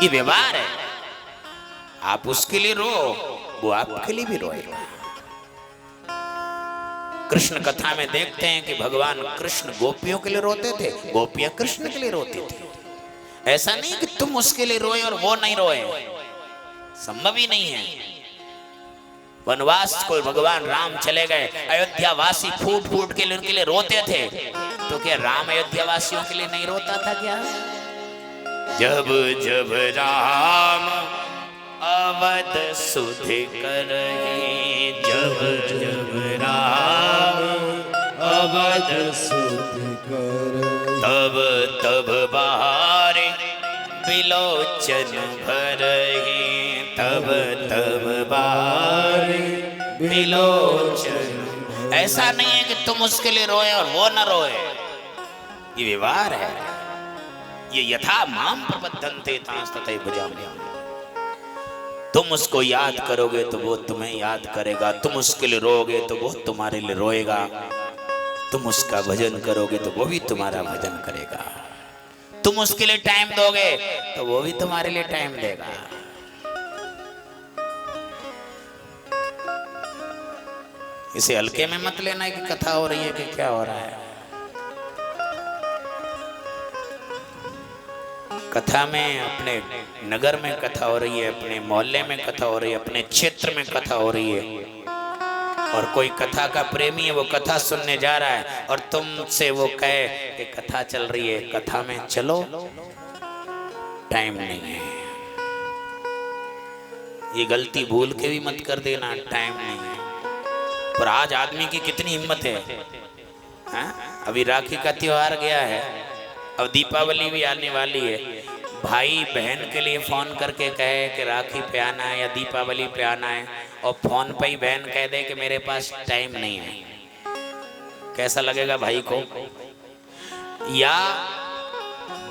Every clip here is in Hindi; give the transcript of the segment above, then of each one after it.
ये व्यवहार है। आप उसके लिए रो, वो आपके लिए भी रोएगा। कृष्ण कथा में देखते हैं कि भगवान कृष्ण गोपियों के लिए रोते थे, गोपियां कृष्ण के लिए रोती थी। ऐसा नहीं कि तुम उसके लिए रोए और वो नहीं रोए, संभव ही नहीं है। वनवास को भगवान राम चले गए, अयोध्या वासी फूट फूट के लिए उनके लिए रोते थे, तो क्या राम अयोध्या वासियों के लिए नहीं रोता था क्या? जब जब राम अवध सुध करहि, जब जब राम अवध सुध करहि, तब तब बारे बिलोचन भरहि, तब तब बारे बिलोचन। ऐसा नहीं है कि तुम उसके लिए रोए और वो न रोए, ये व्यवहार है। ये यथा माम प्रबद्धन्ते तथा भजाम्यहम्। तुम उसको याद करोगे तो वो तुम्हें याद करेगा, तुम उसके लिए रोओगे तो वो तुम्हारे लिए रोएगा, तुम उसका भजन करोगे तो वो भी तुम्हारा भजन करेगा, तुम उसके लिए टाइम दोगे तो वो भी तुम्हारे लिए टाइम देगा। इसे हल्के में मत लेना कि कथा हो रही है कि क्या हो रहा है। कथा में, अपने नगर में कथा हो रही है, अपने मोहल्ले में कथा हो रही है, अपने क्षेत्र में कथा हो रही है, और कोई कथा का प्रेमी है, वो कथा सुनने जा रहा है और तुमसे वो कहे कि कथा चल रही है, कथा में चलो, टाइम नहीं है। ये गलती भूल के भी मत कर देना, टाइम नहीं है। पर आज आदमी की कितनी हिम्मत है, हाँ? अभी राखी का त्योहार गया है, अब दीपावली भी आने वाली है। भाई बहन के लिए फोन करके कहे कि राखी पे आना है या दीपावली पे आना है, और फोन पे ही बहन कह दे कि मेरे पास टाइम नहीं है, कैसा लगेगा भाई को? या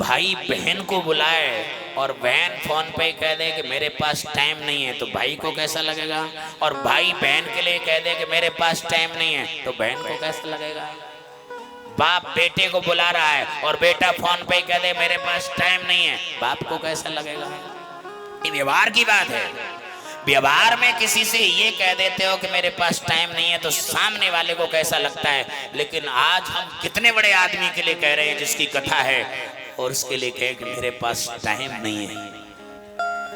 भाई बहन को बुलाए और बहन फोन पे ही कह दे कि मेरे पास टाइम नहीं है, तो भाई को कैसा लगेगा? और भाई बहन के लिए कह दे कि मेरे पास टाइम नहीं है, तो बहन को कैसा लगेगा? बाप बेटे को बुला रहा है और बेटा फोन पे कह दे मेरे पास टाइम नहीं है, बाप को कैसा लगेगा? ये व्यवहार की बात है। व्यवहार में किसी से ये कह देते हो कि मेरे पास टाइम नहीं है, तो सामने वाले को कैसा लगता है। लेकिन आज हम कितने बड़े आदमी के लिए कह रहे हैं जिसकी कथा है, और उसके लिए कहे कि मेरे पास टाइम नहीं है,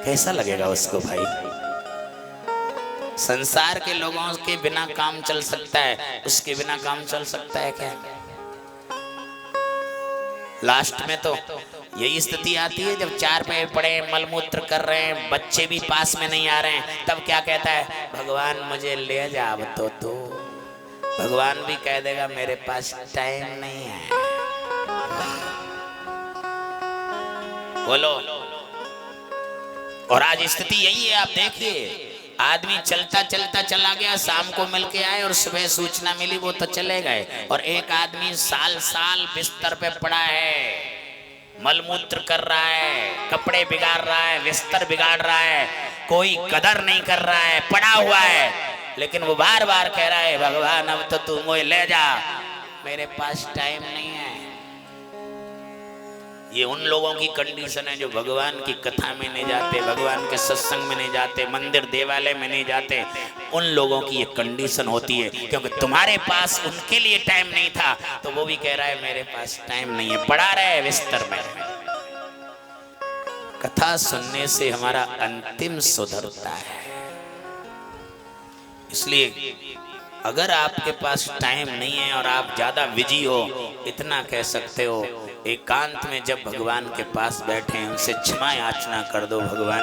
कैसा लगेगा उसको भाई? संसार के लोगों के बिना काम चल सकता है, उसके बिना काम चल सकता है क्या? लास्ट में तो यही स्थिति आती है जब चार पैर पड़े, मलमूत्र कर रहे हैं, बच्चे भी पास में नहीं आ रहे हैं, तब क्या कहता है? भगवान मुझे ले जा अब तो भगवान भी कह देगा मेरे पास टाइम नहीं है। बोलो। और आज स्थिति यही है, आप देखिए, आदमी चलता चलता चला गया, शाम को मिल के आए और सुबह सूचना मिली वो तो चले गए, और एक आदमी साल साल बिस्तर पे पड़ा है, मलमूत्र कर रहा है, कपड़े बिगाड़ रहा है, बिस्तर बिगाड़ रहा है, कोई कदर नहीं कर रहा है, पड़ा हुआ है, लेकिन वो बार बार कह रहा है भगवान अब तो तू मुझे ले जा, मेरे पास टाइम नहीं है। ये उन लोगों की कंडीशन है जो भगवान की कथा में नहीं जाते, भगवान के सत्संग में नहीं जाते, मंदिर देवालय में नहीं जाते। उन लोगों की ये कंडीशन होती है, क्योंकि तुम्हारे पास उनके लिए टाइम नहीं था, तो वो भी कह रहा है मेरे पास टाइम नहीं है, पड़ा रहे बिस्तर में। कथा सुनने से हमारा अंतिम सुधरता है। इसलिए अगर आपके पास टाइम नहीं है और आप ज्यादा बिजी हो, इतना कह सकते हो, एकांत में जब भगवान के पास बैठे हैं उनसे क्षमा याचना कर दो, भगवान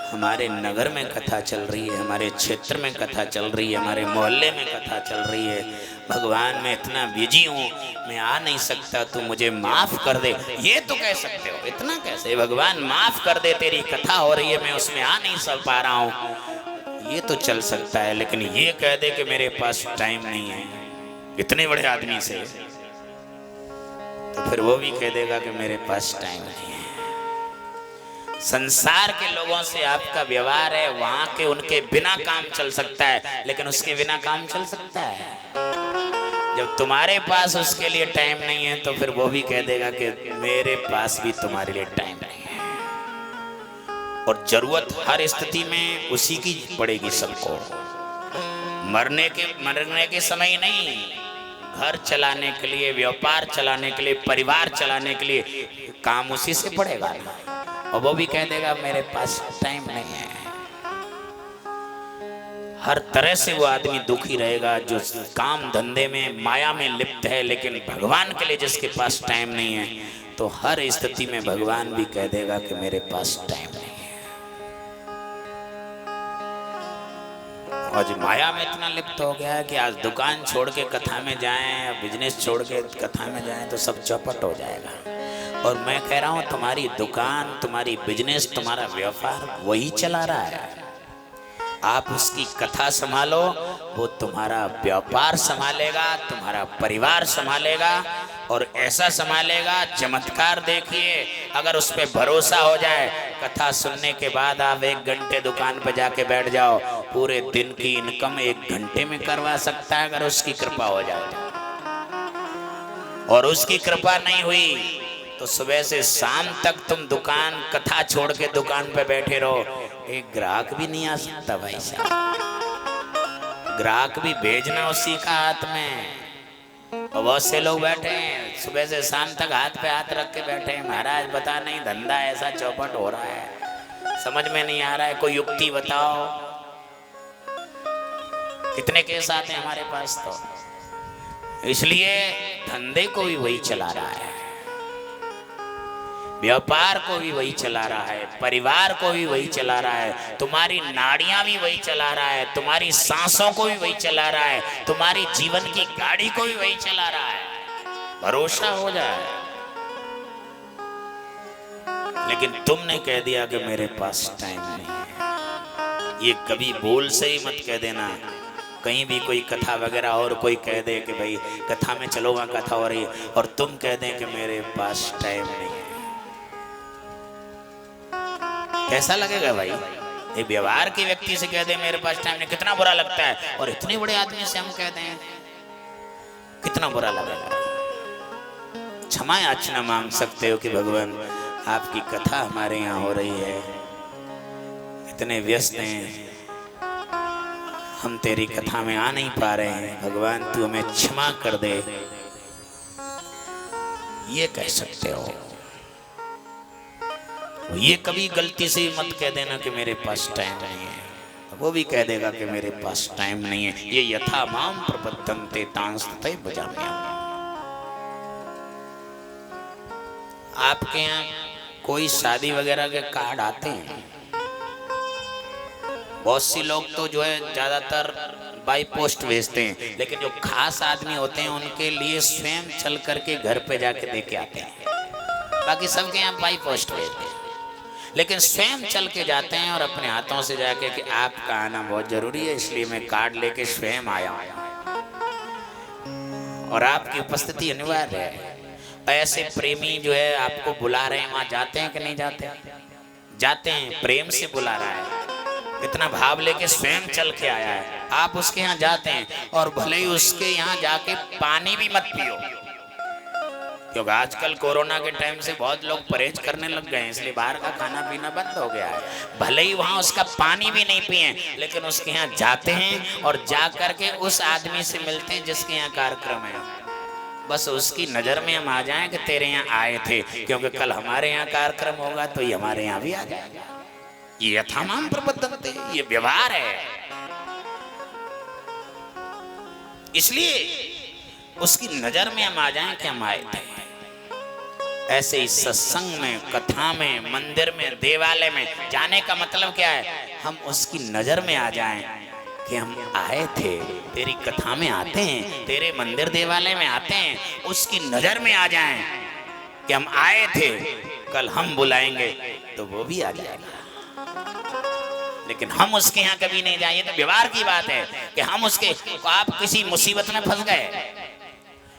हमारे नगर में कथा चल रही है, हमारे क्षेत्र में कथा चल रही है, हमारे मोहल्ले में कथा चल रही है, भगवान मैं इतना बिजी हूँ, मैं आ नहीं सकता, तू मुझे माफ कर दे। ये तो कह सकते हो, इतना कैसे? भगवान माफ कर दे, तेरी कथा हो रही है, मैं उसमें आ नहीं सक पा रहा हूँ, ये तो चल सकता है। लेकिन ये कह दे कि मेरे पास टाइम नहीं है, इतने बड़े आदमी से, तो फिर वो भी कह देगा कि मेरे पास टाइम नहीं है। संसार के लोगों से आपका व्यवहार है, वहां के उनके बिना काम चल सकता है, लेकिन उसके बिना काम चल सकता है। जब तुम्हारे पास उसके लिए टाइम नहीं है, तो फिर वो भी कह देगा कि मेरे पास भी तुम्हारे लिए टाइम नहीं है। और जरूरत हर स्थिति में उसी की पड़ेगी सबको। मरने के समय नहीं, घर चलाने के लिए, व्यापार चलाने के लिए, परिवार चलाने के लिए काम उसी से पड़ेगा ना। और वो भी कह देगा मेरे पास टाइम नहीं है। हर तरह से वो आदमी दुखी रहेगा जो काम धंधे में माया में लिप्त है, लेकिन भगवान के लिए जिसके पास टाइम नहीं है, तो हर स्थिति में भगवान भी कह देगा कि मेरे पास टाइम नहीं है। और जो माया में इतना लिप्त हो गया है कि आज दुकान छोड़ के कथा में जाएं या बिजनेस छोड़ के कथा में जाएं तो सब चौपट हो जाएगा। और मैं कह रहा हूं तुम्हारी दुकान, तुम्हारी बिजनेस, तुम्हारा व्यापार वही चला रहा है। आप उसकी कथा संभालो, वो तुम्हारा व्यापार संभालेगा, तुम्हारा परिवार संभालेगा और ऐसा संभालेगा। चमत्कार देखिए, अगर उस पर भरोसा हो जाए, कथा सुनने के बाद आप 1 घंटे दुकान पर जाके बैठ जाओ, पूरे दिन की इनकम 1 घंटे में करवा सकता है, अगर उसकी कृपा हो जाए। और उसकी कृपा नहीं हुई तो सुबह से शाम तक तुम दुकान कथा छोड़ के दुकान पे बैठे रहो, एक ग्राहक भी नहीं आ सकता भाई साहब। ग्राहक भी भेजना उसी का हाथ में। और बहुत से लोग बैठे हैं सुबह से शाम तक हाथ पे हाथ रख के बैठे हैं, महाराज बता नहीं धंधा ऐसा चौपट हो रहा है, समझ में नहीं आ रहा है, कोई युक्ति बताओ। कितने केस आते हैं हमारे पास। तो इसलिए धंधे को भी वही चला रहा है, व्यापार को भी वही चला रहा है, परिवार को भी वही चला रहा है, तुम्हारी नाड़ियां भी वही चला रहा है, तुम्हारी सांसों को भी वही चला रहा है, तुम्हारी जीवन की गाड़ी को भी वही चला रहा है। भरोसा हो जाए। लेकिन तुमने कह दिया कि मेरे पास टाइम नहीं है। ये कभी बोल से ही मत कह देना। कहीं भी कोई कथा वगैरह और कोई कह दे कि भाई कथा में चलो, वहां कथा हो रही है, और तुम कह दें कि मेरे पास टाइम नहीं है, कैसा लगेगा भाई? एक व्यवहार के व्यक्ति से कह दे मेरे पास टाइम नहीं, कितना बुरा लगता है। और इतने बड़े आदमी से हम कहते हैं, कितना बुरा लगेगा। क्षमा याचना मांग सकते हो कि भगवान आपकी कथा हमारे यहाँ हो रही है, इतने व्यस्त हैं, हम तेरी कथा में आ नहीं पा रहे हैं, भगवान तू हमें क्षमा कर दे, ये कह सकते हो। ये कभी गलती से मत कह देना कि मेरे पास टाइम नहीं है, वो भी कह देगा कि मेरे पास टाइम नहीं है। ये यथा माम प्रपद्यन्ते तांस्तै भजाम्यहम्। आपके यहाँ कोई शादी वगैरह के कार्ड आते हैं? बहुत सी लोग तो जो है ज्यादातर बाई पोस्ट भेजते हैं, लेकिन जो खास आदमी होते हैं उनके लिए स्वयं चल करके घर पे जाके दे के आते हैं। बाकी सबके यहाँ बाई पोस्ट भेजते हैं, लेकिन स्वयं चल के जाते हैं और अपने हाथों से जाके कि आपका आना बहुत जरूरी है, इसलिए मैं कार्ड लेके स्वयं आया और आपकी उपस्थिति अनिवार्य है। ऐसे प्रेमी जो है आपको बुला रहे हैं, वहां जाते हैं कि नहीं जाते? जाते हैं, प्रेम से बुला रहा है, कितना भाव लेके स्वयं चल के आया है, आप उसके यहाँ जाते हैं। और भले ही उसके यहाँ जाके पानी भी मत पियो, क्योंकि आजकल कोरोना के टाइम से बहुत लोग परहेज करने लग गए हैं, इसलिए बाहर का खाना पीना बंद हो गया है। भले ही वहां उसका पानी भी नहीं पिए, लेकिन उसके यहाँ जाते हैं और जा करके उस आदमी से मिलते हैं जिसके यहाँ कार्यक्रम है। बस उसकी नजर में हम आ जाएं कि तेरे यहाँ आए थे, क्योंकि कल हमारे यहाँ कार्यक्रम होगा तो ये हमारे यहाँ भी आ जाएगा। ये यथामाम प्रपद्यन्ते, ये व्यवहार है। इसलिए उसकी नजर में हम आ जाएं कि हम आए थे। ऐसे ही सत्संग में, कथा में, मंदिर में, देवालय में जाने का मतलब क्या है? हम उसकी नजर में आ जाएं कि हम आए थे, तेरी कथा में आते हैं, तेरे मंदिर देवालय में आते हैं, उसकी नजर में आ जाएं कि हम आए थे, कल हम बुलाएंगे तो वो भी आ जाएगा। लेकिन हम उसके यहाँ कभी नहीं जाएंगे। तो व्यवहार की बात है कि हम उसके, आप किसी मुसीबत में फंस गए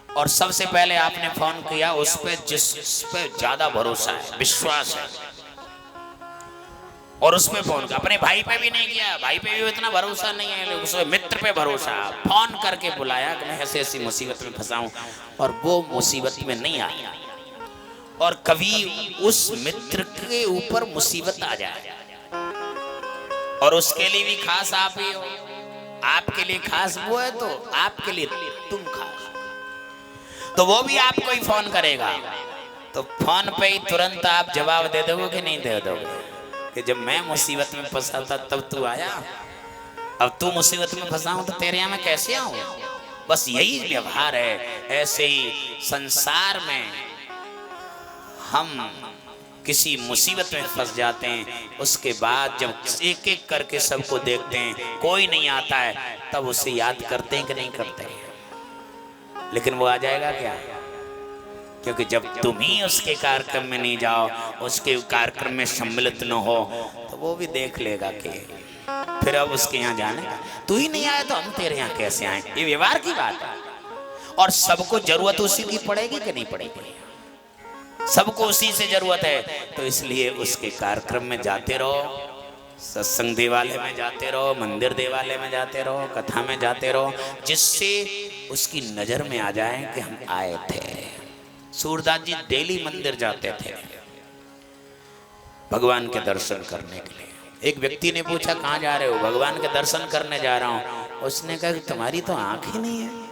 और सबसे पहले आपने फोन किया उस पे जिस पे ज्यादा भरोसा है, विश्वास है, और उस पे फोन, अपने भाई पे भी नहीं किया, भाई पे भी इतना भरोसा नहीं है, उस मित्र पे भरोसा, फोन करके बुलाया कि मैं ऐसे ऐसी मुसीबत में फंसा हूं, और वो मुसीबत में नहीं आया। और कभी उस मित्र के ऊपर मुसीबत आ जाए और उसके लिए भी खास आप ही हो। आपके लिए खास वो है तो आपके लिए तुम खास, तो वो भी आपको ही फोन करेगा। तो फोन पे ही तुरंत आप जवाब दे दोगे कि नहीं दे दोगे कि जब मैं मुसीबत में फंसा था तब तू आया, अब तू मुसीबत में फंसा हूं तो तेरे यहाँ मैं कैसे आऊं। बस यही व्यवहार है। ऐसे ही संसार में हम किसी मुसीबत में फंस जाते हैं, उसके बाद जब एक एक करके सबको देखते हैं कोई नहीं आता है, तब उसे याद करते हैं कि नहीं करते हैं। लेकिन वो आ जाएगा क्या, क्योंकि जब तुम ही उसके कार्यक्रम में नहीं जाओ, उसके कार्यक्रम में सम्मिलित न हो, तो वो भी देख लेगा कि फिर अब उसके यहाँ जाने का, तू ही नहीं आया तो हम तेरे यहाँ कैसे आए। ये व्यवहार की बात है। और सबको जरूरत उसी की पड़ेगी कि नहीं पड़ेगी, सबको उसी से जरूरत है। तो इसलिए उसके कार्यक्रम में जाते रहो, सत्संग देवालय में जाते रहो, मंदिर देवालय में जाते रहो, कथा में जाते रहो, जिससे उसकी नजर में आ जाए कि हम आए थे। सूरदास जी डेली मंदिर जाते थे भगवान के दर्शन करने के लिए। एक व्यक्ति ने पूछा कहाँ जा रहे हो, भगवान के दर्शन करने जा रहा हूँ। उसने कहा कि तुम्हारी तो आंख ही नहीं है,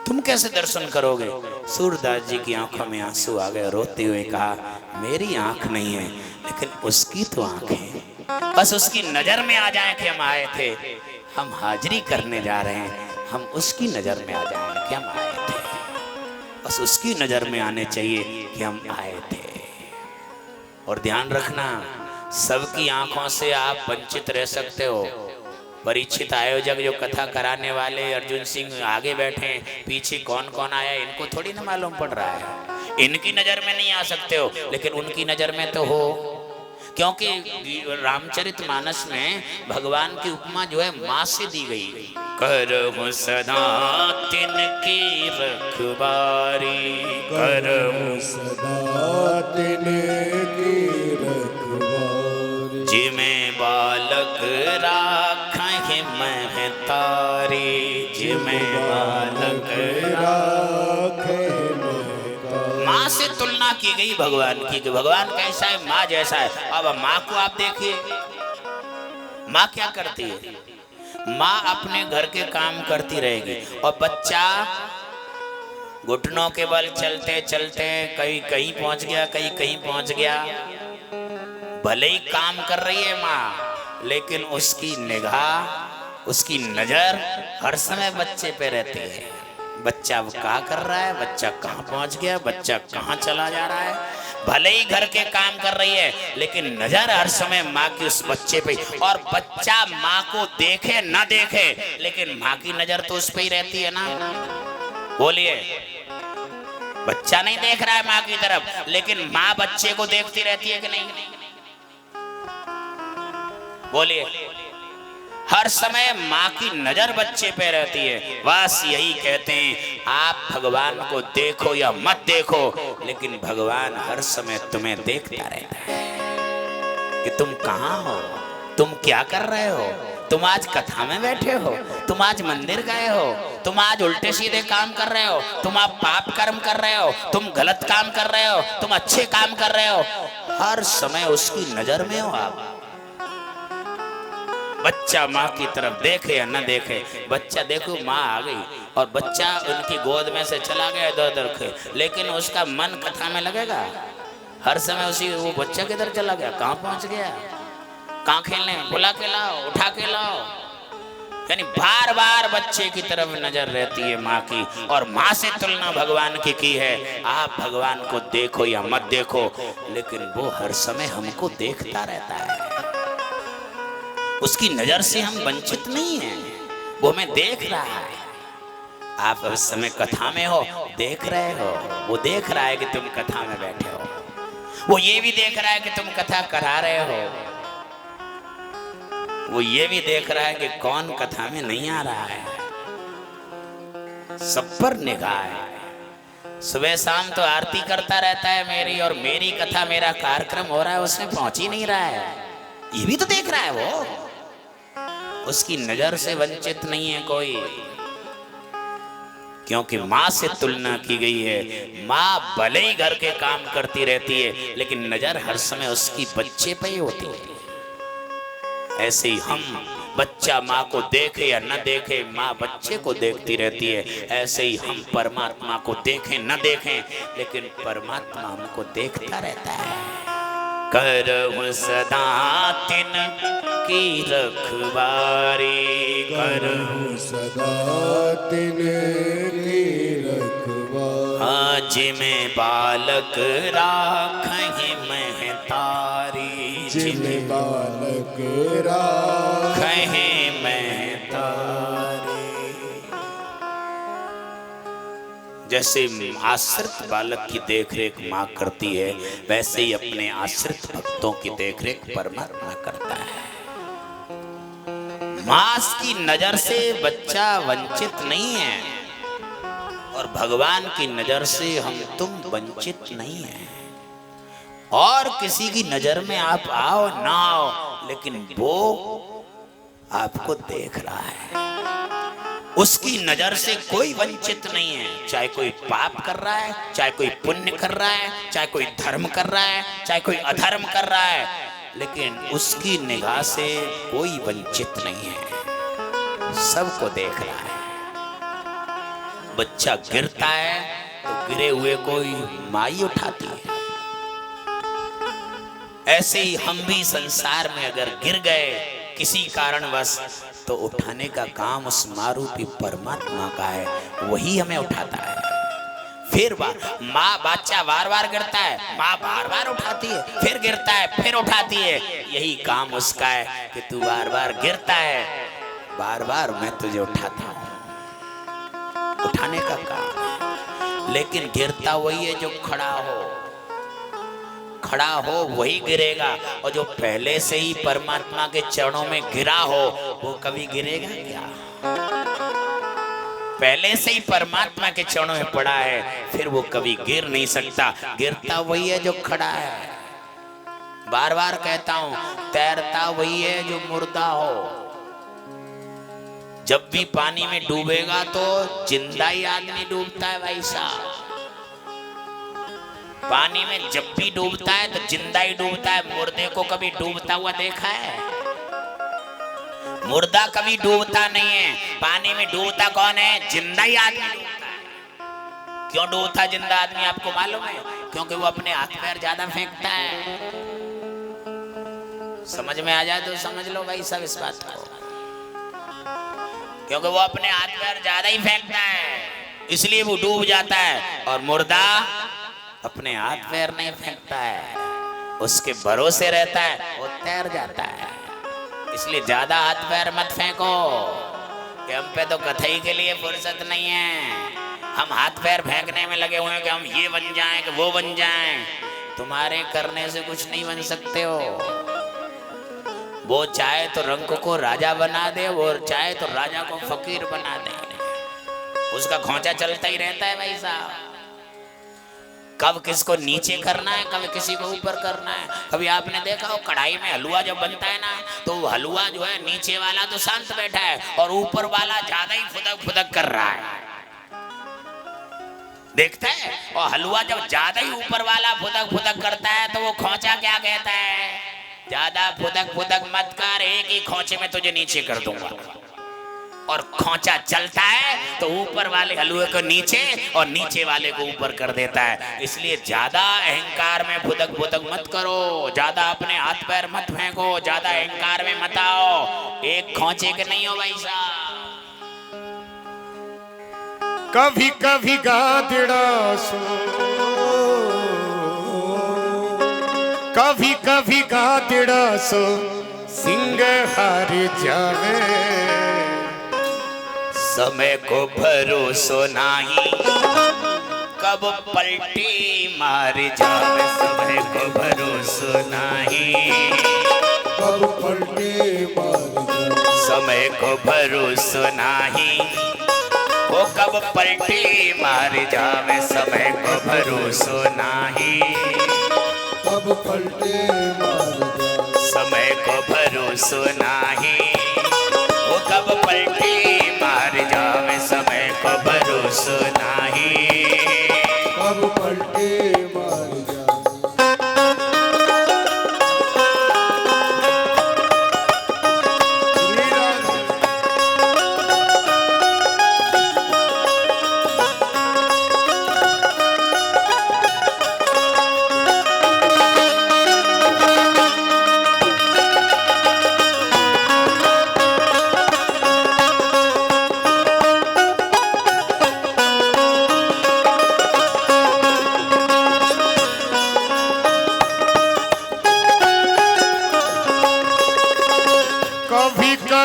तुम कैसे दर्शन करोगे। सूरदास जी की आंखों में आंसू आ गए, रोते हुए कहा मेरी आंख नहीं है लेकिन उसकी तो आंख है। बस उसकी नजर में आ जाए कि हम आए थे, हम हाजिरी करने जा रहे हैं, हम उसकी नजर में आ जाए कि हम आए थे। बस उसकी नजर में आने चाहिए कि हम आए थे। और ध्यान रखना, सबकी आंखों से आप वंचित रह सकते हो। परीक्षित आयोजक जो कथा कराने वाले अर्जुन सिंह आगे बैठे हैं, पीछे कौन कौन आया इनको थोड़ी ना मालूम पड़ रहा है। इनकी नजर में नहीं आ सकते हो, लेकिन उनकी नजर में तो हो। क्योंकि रामचरितमानस में भगवान की उपमा जो है माँ से दी गई, करहु सदा तिनकी रखवारी, करहु सदा तिनकी रखवारी, जिमें बालक राखहि महतारी, जिमें बालक राखे माँ से तुलना की गई भगवान की कि भगवान कैसा है, माँ जैसा है। अब माँ को आप देखिए, माँ क्या करती है, माँ अपने घर के काम करती रहेगी और बच्चा घुटनों के बल चलते चलते कहीं कहीं पहुंच गया, कहीं कहीं पहुंच गया। भले ही काम कर रही है माँ, लेकिन उसकी निगाह, उसकी नजर हर समय बच्चे पे रहती है। बच्चा अब क्या कर रहा है, बच्चा कहाँ पहुंच गया, बच्चा कहाँ चला जा रहा है। भले ही घर के काम कर रही है, लेकिन नजर हर समय माँ की उस बच्चे पे। और बच्चा माँ को देखे ना देखे, लेकिन माँ की नजर तो उस पे ही रहती है ना। बोलिए, बच्चा नहीं देख रहा है माँ की तरफ, लेकिन माँ बच्चे को देखती रहती है कि नहीं। बोलिए, हर समय माँ की नजर बच्चे पे रहती है। बस यही कहते हैं, आप भगवान को देखो या मत देखो, लेकिन भगवान हर समय तुम्हें देखता रहता है कि तुम कहाँ हो, तुम क्या कर रहे हो। तुम आज कथा में बैठे हो, तुम आज मंदिर गए हो, तुम आज उल्टे सीधे काम कर रहे हो, तुम आप पाप कर्म कर रहे हो, तुम गलत काम कर रहे हो, तुम अच्छे काम कर रहे हो। हर समय उसकी नजर में हो आप। बच्चा माँ की तरफ देखे या न देखे, बच्चा देखो माँ आ गई और बच्चा उनकी गोद में से चला गया इधर उधर, लेकिन उसका मन कथा में लगेगा। हर समय उसी वो बच्चा किधर चला गया, कहाँ पहुंच गया, कहाँ खेलने, बुला के लाओ, उठा के लाओ। यानी बार बार बच्चे की तरफ नजर रहती है माँ की। और माँ से तुलना भगवान की है। आप भगवान को देखो या मत देखो, लेकिन वो हर समय हमको देखता रहता है। उसकी नजर से हम वंचित नहीं हैं, वो हमें देख रहा है। आप उस समय कथा में हो, देख रहे हो, वो देख रहा है कि तुम कथा में बैठे हो, वो ये भी देख रहा है कि तुम कथा करा रहे हो, वो ये भी देख रहा है कि कौन कथा में नहीं आ रहा है। सब पर निगाह है। सुबह शाम तो आरती करता रहता है मेरी, और मेरी कथा, मेरा कार्यक्रम हो रहा है, उसमें पहुंच ही नहीं रहा है। ये भी तो देख रहा है वो, उसकी नजर से वंचित नहीं है कोई, क्योंकि माँ से तुलना की गई है। माँ भले ही घर के काम करती रहती है, लेकिन नजर हर समय उसकी बच्चे पे ही होती है। ऐसे ही हम, बच्चा माँ को देखे या न देखे, माँ बच्चे को देखती रहती है। ऐसे ही हम परमात्मा को देखें न देखें, लेकिन परमात्मा हमको देखता रहता है। करहूं सदा तिन की रखवारी, करहूं सदा तिनकी रखवारी। आज में बालक राखहीं महतारी, जिन्हें बालक राखहीं महतारी। जैसे आश्रित बालक की देखरेख माँ करती है, वैसे ही अपने आश्रित भक्तों की देखरेख परमात्मा करता है। माँ की नजर से बच्चा वंचित नहीं है, और भगवान की नजर से हम तुम वंचित नहीं है। और किसी की नजर में आप आओ ना आओ, लेकिन वो आपको देख रहा है। उसकी नजर से कोई वंचित नहीं है, चाहे कोई पाप कर रहा है, चाहे कोई पुण्य कर रहा है, चाहे कोई धर्म कर रहा है, चाहे कोई अधर्म कर रहा है, लेकिन उसकी निगाह से कोई वंचित नहीं है, सबको देख रहा है। बच्चा गिरता है तो गिरे हुए कोई माई उठाती है। ऐसे ही हम भी संसार में अगर गिर गए किसी कारणवश, तो उठाने का काम उस मारूपी परमात्मा का है, वही हमें उठाता है। फिर माँ, बच्चा बार बार गिरता है, माँ बार बार उठाती है, फिर गिरता है, फिर उठाती है। यही काम उसका है कि तू बार बार गिरता है, बार बार मैं तुझे उठाता हूँ, उठाने का काम। लेकिन गिरता वही है जो खड़ा हो, खड़ा हो वही गिरेगा। और जो पहले से ही परमात्मा के चरणों में गिरा हो, वो कभी गिरेगा क्या? पहले से ही परमात्मा के चरणों में पड़ा है, फिर वो कभी गिर नहीं सकता। गिरता वही है जो खड़ा है। बार बार कहता हूं, तैरता वही है जो मुर्दा हो। जब भी पानी में डूबेगा तो जिंदा ही आदमी डूबता है भाई साहब। पानी में जब भी डूबता है तो जिंदा ही डूबता है। मुर्दे को कभी डूबता हुआ देखा है? मुर्दा कभी डूबता नहीं है। पानी में डूबता कौन है? जिंदा ही आदमी डूबता है। क्यों डूबता जिंदा आदमी आपको मालूम है? क्योंकि वो अपने हाथ पैर ज्यादा फेंकता है। समझ में आ जाए तो समझ लो भाई सब इस बात को, क्योंकि वो अपने हाथ पैर ज्यादा ही फेंकता है, इसलिए वो डूब जाता है। और मुर्दा अपने हाथ पैर नहीं फेंकता है, उसके भरोसे रहता है, वो तैर जाता है। इसलिए ज्यादा हाथ पैर मत फेंको कि हम पे तो कथई के लिए फुर्सत नहीं है। हम हाथ पैर फेंकने में लगे हुए हैं कि हम ये बन जाएं कि वो बन जाएं। तुम्हारे करने से कुछ नहीं बन सकते हो। वो चाहे तो रंक को राजा बना दे, वो चाहे तो राजा को फकीर बना दे, उसका खोंचा चलता ही रहता है भाई साहब। कब किसको नीचे करना है, कब किसी को ऊपर करना है। कभी आपने देखा हो कढ़ाई में हलवा जब बनता है ना, तो हलवा जो है नीचे वाला तो शांत बैठा है और ऊपर वाला ज्यादा ही फुदक फुदक कर रहा है, देखता है। और हलवा जब ज्यादा ही ऊपर वाला फुदक फुदक करता है तो वो खोंचा क्या कहता है? ज्यादा फुदक फुदक मत कर, एक ही खोंचे में तुझे नीचे कर दूंगा। और खोंचा चलता है तो ऊपर वाले हलवे को नीचे और नीचे वाले को ऊपर कर देता है। इसलिए ज्यादा अहंकार में फुदक फुदक मत करो, ज्यादा अपने हाथ पैर मत फेंको, ज्यादा अहंकार में मत आओ। एक खोंचे के नहीं हो भाई साहब। कभी कभी गादड़ा सो, कभी कभी गादड़ा सो सिंह हार जावे। समय को भरोसो नाही, कब पलटी मार जावे। समय को भरोसो नाही, कब पलटी मार जावे। समय को भरोसो नाही, वो कब पलटी मार जावे। समय को भरोसो नाही, कब पलटी मार जावे। समय को भरोसो नाही, वो कब पलटी मार जावे। समय को भरोसो नाही, कब पलटी मार जावे।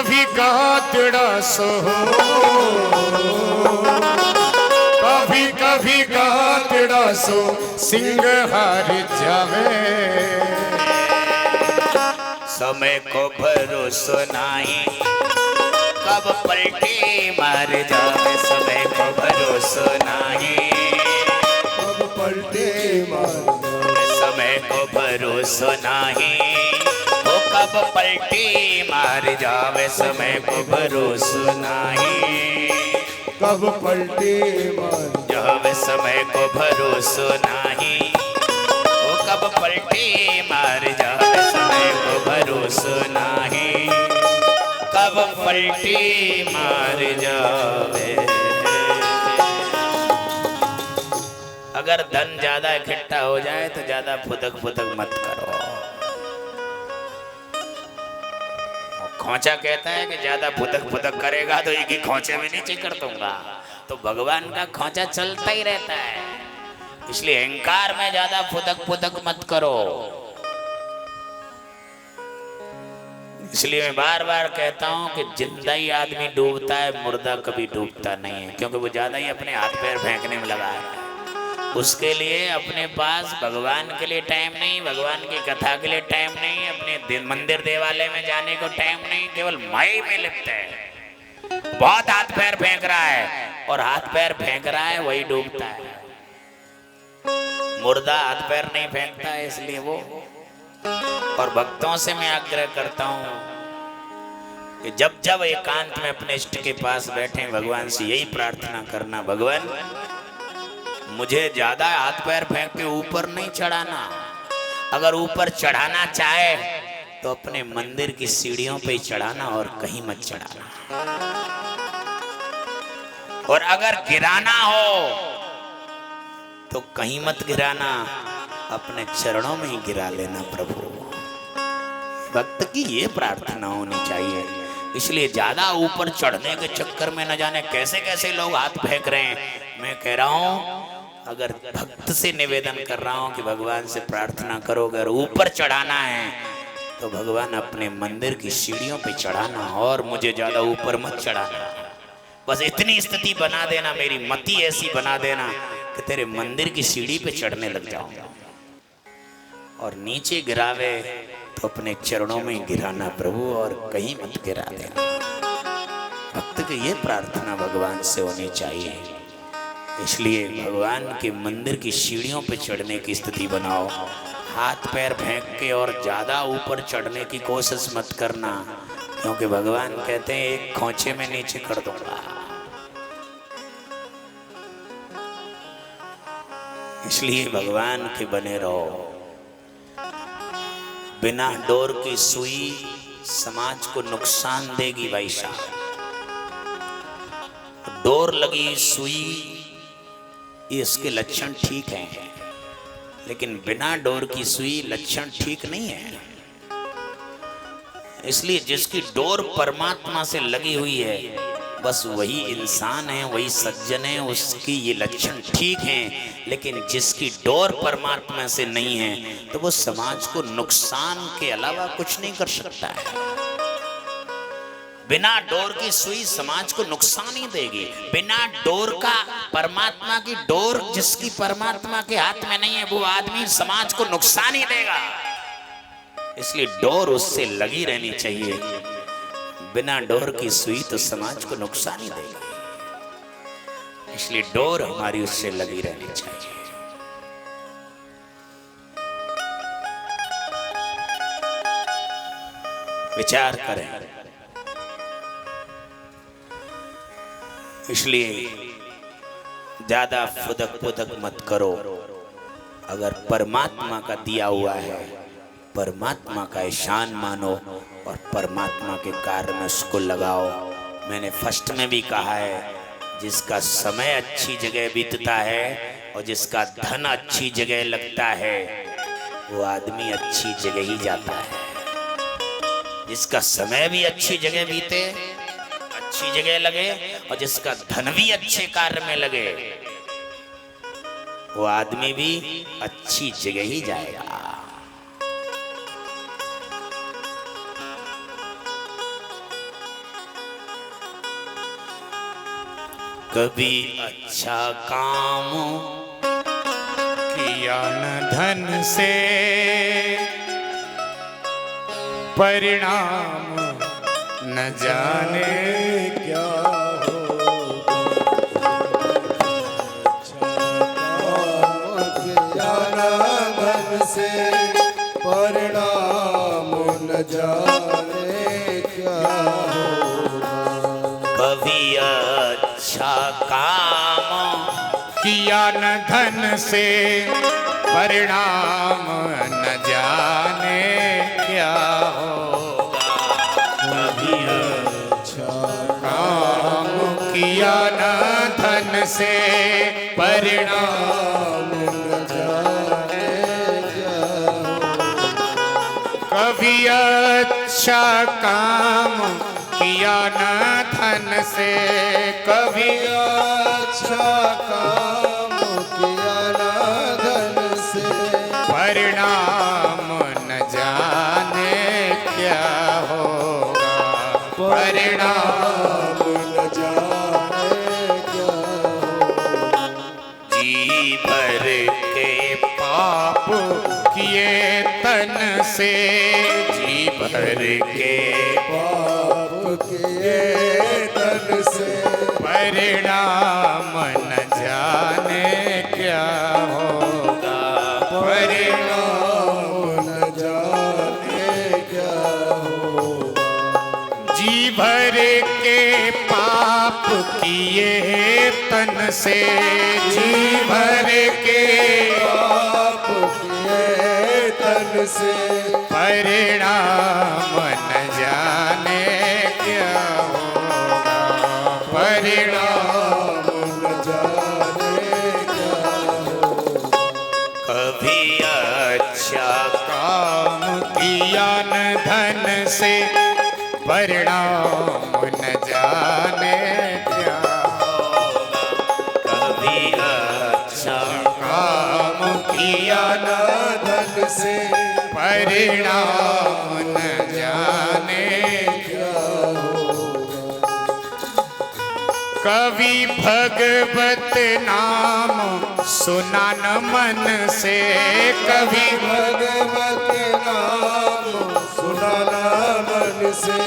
कभी गातड़ा सो कभी कभी गातड़ा सो सिंह हार जावे समय को भरोसा नहीं कब पलटी मार जावे समय को भरोसा नहीं कब पलटे मार जावे समय को भरोसा नहीं वो कब पलटी मार जावे समय को भरोसा नहीं कब पलटे मार जावे समय को भरोसा नहीं वो कब पलटी मार जावे समय को भरोसा नहीं कब पलटी मार जावे। अगर धन ज्यादा इकट्ठा हो जाए तो ज्यादा फुदक फुदक मत करो। खोचा कहता है कि ज्यादा फुदक फुदक करेगा तो एक ही खोचे में नीचे कर दूंगा। तो भगवान का खोचा चलता ही रहता है, इसलिए अहंकार में ज्यादा फुदक फुदक मत करो। इसलिए मैं बार बार कहता हूं कि जिंदा ही आदमी डूबता है, मुर्दा कभी डूबता नहीं है, क्योंकि वो ज्यादा ही अपने हाथ पैर फेंकने में लगा है। उसके लिए अपने पास भगवान के लिए टाइम नहीं, भगवान की कथा के लिए टाइम नहीं, अपने मंदिर देवालय में जाने को टाइम नहीं, केवल माई में लिप्त है। बहुत हाथ पैर फेंक रहा है, और हाथ पैर फेंक रहा है वही डूबता है। मुर्दा हाथ पैर नहीं फेंकता है, इसलिए वो। और भक्तों से मैं आग्रह करता हूं कि जब जब एकांत में अपने इष्ट के पास बैठे भगवान से यही प्रार्थना करना, भगवान मुझे ज्यादा हाथ पैर फेंक के ऊपर नहीं चढ़ाना। अगर ऊपर चढ़ाना चाहे तो अपने मंदिर की सीढ़ियों पे ही चढ़ाना और कहीं मत चढ़ाना। और अगर गिराना हो तो कहीं मत गिराना, अपने चरणों में ही गिरा लेना प्रभु। भक्त की ये प्रार्थना होनी चाहिए। इसलिए ज्यादा ऊपर चढ़ने के चक्कर में न जाने कैसे कैसे लोग हाथ फेंक रहे हैं। मैं कह रहा हूं, अगर भक्त से निवेदन कर रहा हूं कि भगवान से प्रार्थना करो, अगर ऊपर चढ़ाना है तो भगवान अपने मंदिर की सीढ़ियों पे चढ़ाना, और मुझे ज्यादा ऊपर मत चढ़ाना। बस इतनी स्थिति बना देना, मेरी मति ऐसी बना देना कि तेरे मंदिर की सीढ़ी पे चढ़ने लग जाऊंगा। और नीचे गिरावे तो अपने चरणों में गिराना प्रभु, और कहीं मत गिरा देना। भक्त की ये प्रार्थना भगवान से होनी चाहिए। इसलिए भगवान के मंदिर की सीढ़ियों पे चढ़ने की स्थिति बनाओ। हाथ पैर फेंक के और ज्यादा ऊपर चढ़ने की कोशिश मत करना, क्योंकि भगवान कहते हैं एक खोचे में नीचे कर दूंगा। इसलिए भगवान के बने रहो। बिना डोर की सुई समाज को नुकसान देगी भाई साहब। डोर लगी सुई ये इसके लक्षण ठीक हैं, लेकिन बिना डोर की सुई लक्षण ठीक नहीं है। इसलिए जिसकी डोर परमात्मा से लगी हुई है बस वही इंसान है, वही सज्जन है, उसकी ये लक्षण ठीक हैं। लेकिन जिसकी डोर परमात्मा से नहीं है तो वो समाज को नुकसान के अलावा कुछ नहीं कर सकता है। बिना डोर की सुई समाज को नुकसान ही देगी। बिना डोर का, परमात्मा की डोर जिसकी परमात्मा के हाथ में नहीं है वो आदमी समाज को नुकसान ही देगा। इसलिए डोर उससे लगी रहनी चाहिए। बिना डोर की सुई तो समाज को नुकसान ही देगी। इसलिए डोर हमारी उससे लगी रहनी चाहिए। विचार करें। इसलिए ज्यादा फुदक फुदक मत करो। अगर परमात्मा का दिया हुआ है, परमात्मा का एहसान मानो और परमात्मा के कार्य में उसको लगाओ। मैंने फर्स्ट में भी कहा है, जिसका समय अच्छी जगह बीतता है और जिसका धन अच्छी जगह लगता है वो आदमी अच्छी जगह ही जाता है। जिसका समय भी अच्छी जगह बीते, अच्छी जगह लगे, और जिसका धन भी अच्छे कार्य में लगे वो आदमी भी अच्छी जगह ही जाएगा। कभी अच्छा काम किया न धन से, परिणाम न जाने क्या होगा। किया न धन से, परिणाम न जाने क्या होगा। कभी अच्छा काम किया न धन से, परिणाम न जाने क्या होगा। कभी अच्छा काम किया न धन से, परिणाम न जाने क्या होगा। कभी अच्छा काम किया न धन से, कभी अच्छा काम किया न धन से, परिणाम न जाने क्या होगा। परिणाम न जाने क्या होगा। जी भर के पाप किए तन से, जी भर के पाप किए तन से, परिणाम न जाने क्या होगा। परिणाम न जाने क्या होगा। जी भर के पाप किए तन से, जी भर के पाप किए तन से, परिणाम न जाने क्या होगा। परिणाम न जाने क्या होगा। कभी अच्छा काम किया न धन से, परिणाम न जाने क्या होगा। कभी अच्छा काम किया न धन से, परिणाम न जाने क्या होगा। कभी भगवत नाम सुना न मन से, कभी भगवत नाम सुना न मन से,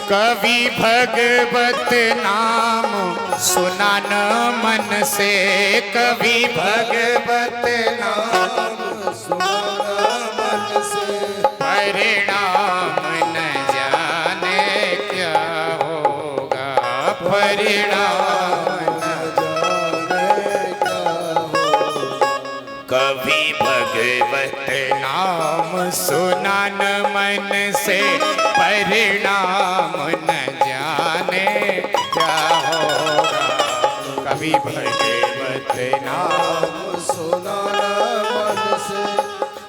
कभी भगवत नाम सुना न मन से, कभी भगवत नाम सुना न मन से, परिणाम न जाने क्या होगा। परिणाम न जाने क्या होगा। कभी भगवत नाम सुना न मन से, परिणाम न जाने क्या होगा। कभी भगवत नाम सुना न मन से,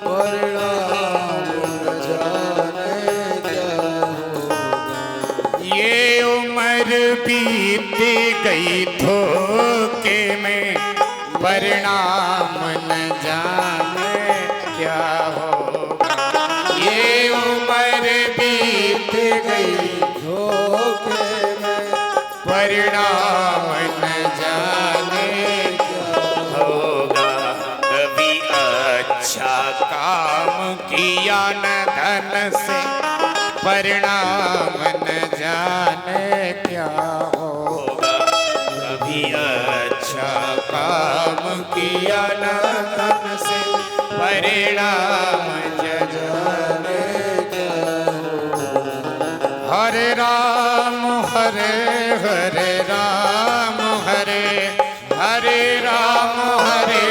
परिणाम न जाने क्या होगा। ये उम्र बीत गई धोखे में, परिणाम न जाने क्या होगा। ये उम्र बीत गई धोखे में, परिणाम न जाने क्या होगा। कभी अच्छा काम किया न धन से, परिणाम न जाने क्या होगा। कभी अच्छा काम किया न धन से, परिणाम न जाने क्या होगा। हरे राम हरे हरे राम, हरे हरे राम, हरे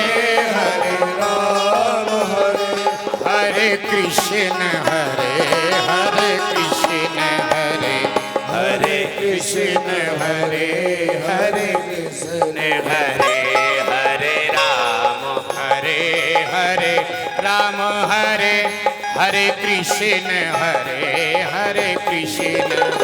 हरे राम, हरे हरे कृष्ण, हरे हरे कृष्ण, हरे हरे कृष्ण, हरे हरे कृष्ण, हरे हरे राम, हरे हरे राम, हरे हरे कृष्ण, हरे हरे कृष्ण,